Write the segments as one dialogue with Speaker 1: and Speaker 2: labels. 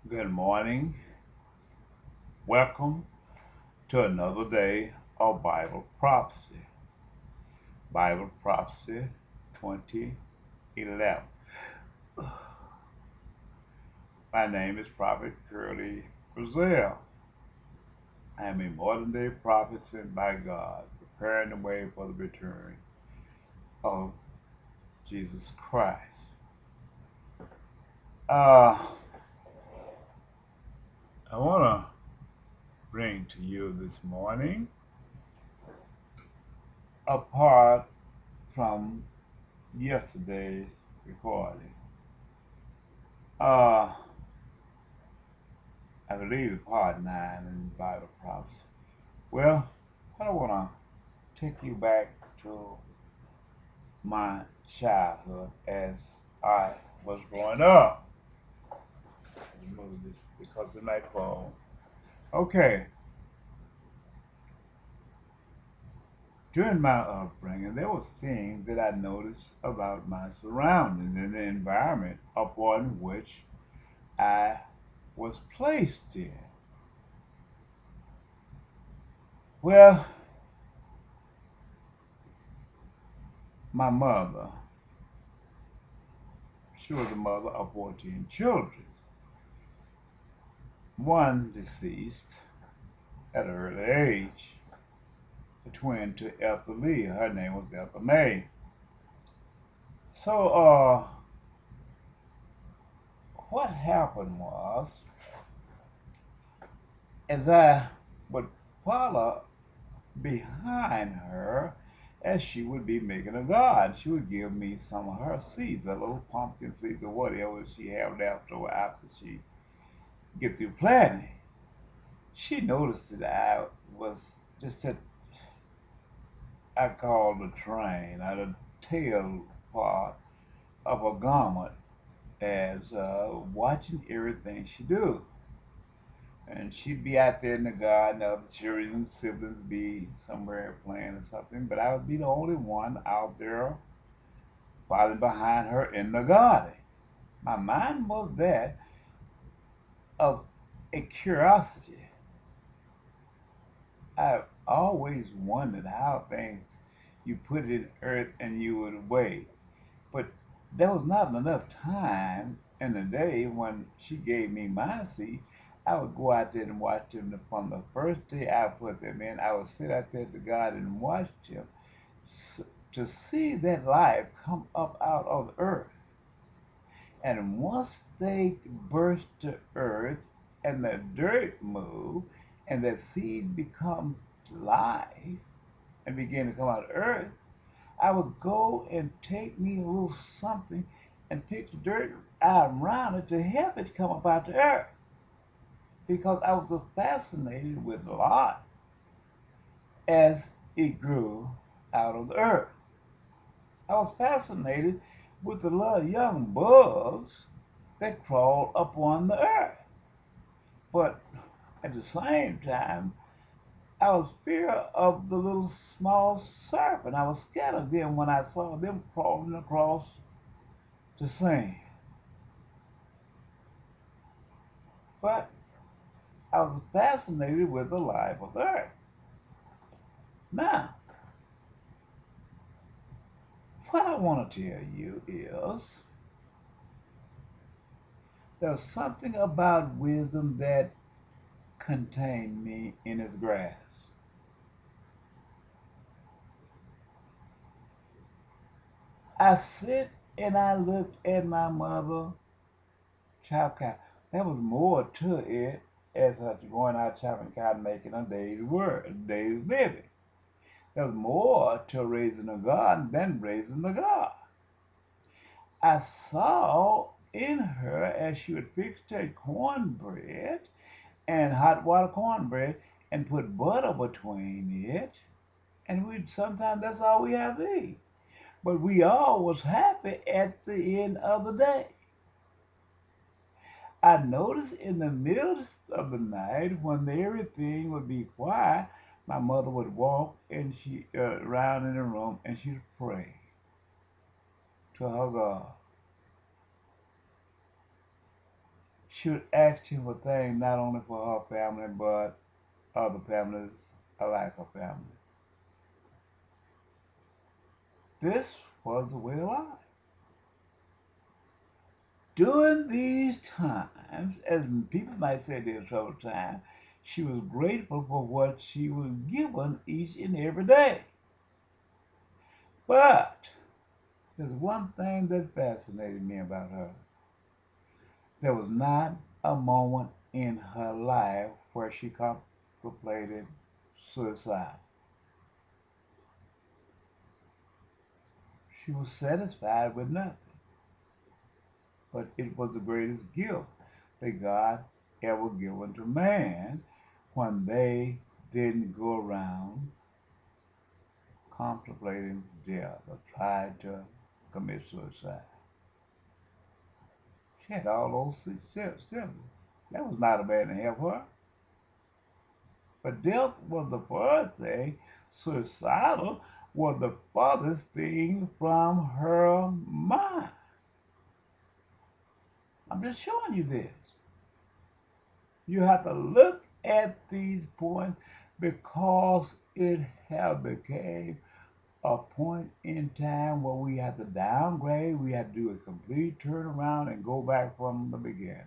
Speaker 1: Good morning. Welcome to another day of Bible Prophecy. Bible Prophecy 2011. My name is Prophet Curly Brazil. I am a modern day prophet sent by God, preparing the way for the return of Jesus Christ. Uh, I want to bring to you this morning a part from yesterday's recording. Uh, I believe it's part 9 in Bible prophecy. Well, I want to take you back to my childhood as I was growing up. Remove this because of my phone. Okay, during my upbringing, there were things that I noticed about my surroundings and the environment upon which I was placed in. Well, my mother, she was the mother of 14 children. One deceased at an early age, a twin to Ethel Lee. Her name was Ethel May. So, what happened was, as I would follow behind her, as she would be making a garden, she would give me some of her seeds, a little pumpkin seeds or whatever she had left over after she get through planting. She noticed that I was just a, I called the train, or the tail part of a garment as watching everything she do. And she'd be out there in the garden, other children and siblings be somewhere playing or something, but I would be the only one out there following behind her in the garden. My mind was that of a curiosity. I always wondered how things you put it in earth and you would wait. But there was not enough time in the day when she gave me my seed. I would go out there and watch them from the first day I put them in. I would sit out there at the garden and watch them to see that life come up out of the earth. And once they burst to earth and the dirt move and the seed becomes life and begin to come out of earth, I would go and take me a little something and pick the dirt out around it to help it come up out the earth. Because I was fascinated with life as it grew out of the earth. I was fascinated with the little young bugs that crawled upon the earth. But at the same time, I was fear of the little small serpent. I was scared of them when I saw them crawling across the sand. But I was fascinated with the life of earth. Now, what I want to tell you is there's something about wisdom that contained me in its grasp. I sit and I look at my mother chop cotton. There was more to it as her going out chopping cotton, making a day's work, a day's living. There was more to raising a garden than raising the garden. I saw in her as she would fix that cornbread and hot water cornbread and put butter between it, and we sometimes that's all we have to eat. But we all was happy at the end of the day. I noticed in the middle of the night when everything would be quiet, my mother would walk and she around in the room and she'd pray to her God. should ask him for things not only for her family, but other families alike her family. This was the way of life. During these times, as people might say they're troubled times, she was grateful for what she was given each and every day. But there's one thing that fascinated me about her. There was not a moment in her life where she contemplated suicide. She was satisfied with nothing. But it was the greatest gift that God ever given to man when they didn't go around contemplating death or tried to commit suicide. She had all those symptoms. That was not a bad to help her. But death was the first thing. Suicidal was the farthest thing from her mind. I'm just showing you this. You have to look at these points because it have became a point in time where we have to downgrade, we have to do a complete turnaround and go back from the beginning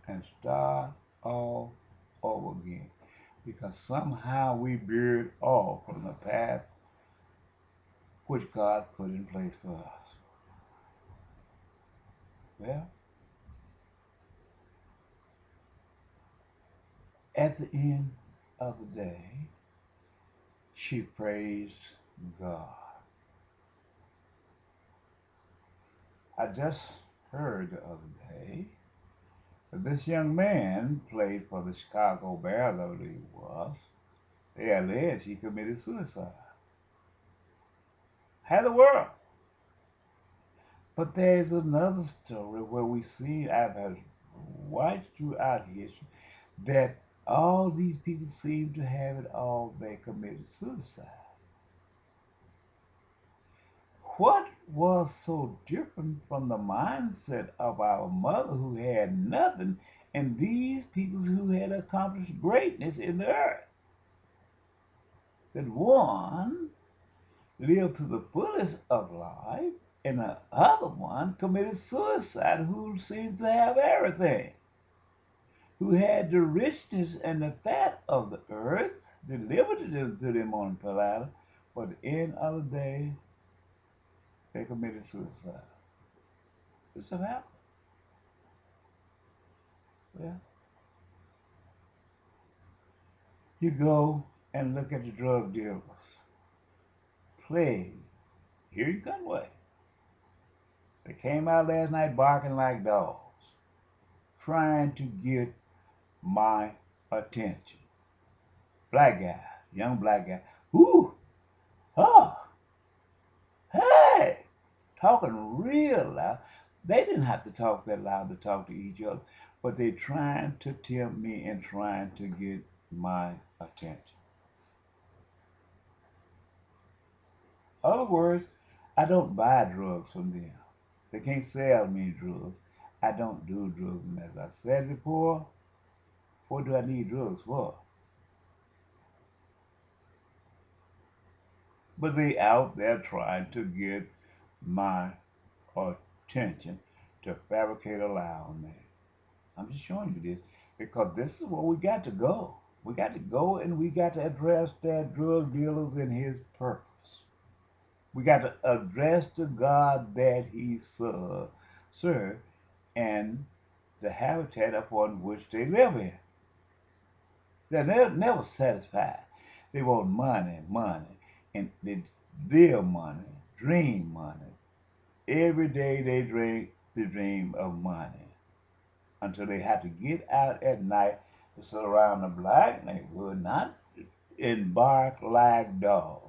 Speaker 1: and start all over again. Because somehow we veered off from the path which God put in place for us. Well, at the end of the day, she praised God. I just heard the other day that this young man played for the Chicago Bears, I believe it was. They alleged he committed suicide. Had the world. But there's another story where we see, I've watched throughout history, that all these people seem to have it all, they committed suicide. What was so different from the mindset of our mother who had nothing and these people who had accomplished greatness in the earth? That one lived to the fullest of life and the other one committed suicide who seemed to have everything, who had the richness and the fat of the earth delivered to them on a platter, but at the end of the day, they committed suicide. This have happened. Well, you go and look at the drug dealers. Plague, here you come way. They came out last night barking like dogs, trying to get my attention. Black guy, young black guy. Ooh, oh, hey, talking real loud. They didn't have to talk that loud to talk to each other, but they trying to tempt me and trying to get my attention. In other words, I don't buy drugs from them. They can't sell me drugs. I don't do drugs. And as I said before, what do I need drugs for? But they out there trying to get my attention to fabricate a lie on me. I'm just showing you this because this is where we got to go. We got to go and we got to address that drug dealers and his purpose. We got to address the God that he served and the habitat upon which they live in. They're never satisfied. They want money, and they live money, dream money. Every day they drink the dream of money until they have to get out at night to sit around the black neighborhood, not and bark like dogs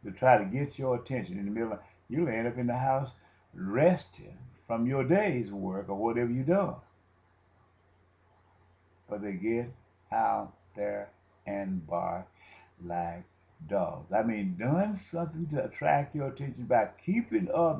Speaker 1: to try to get your attention in the middle of you'll end up in the house resting from your day's work or whatever you're doing. But they get out there and bark like dogs. I mean, doing something to attract your attention by keeping up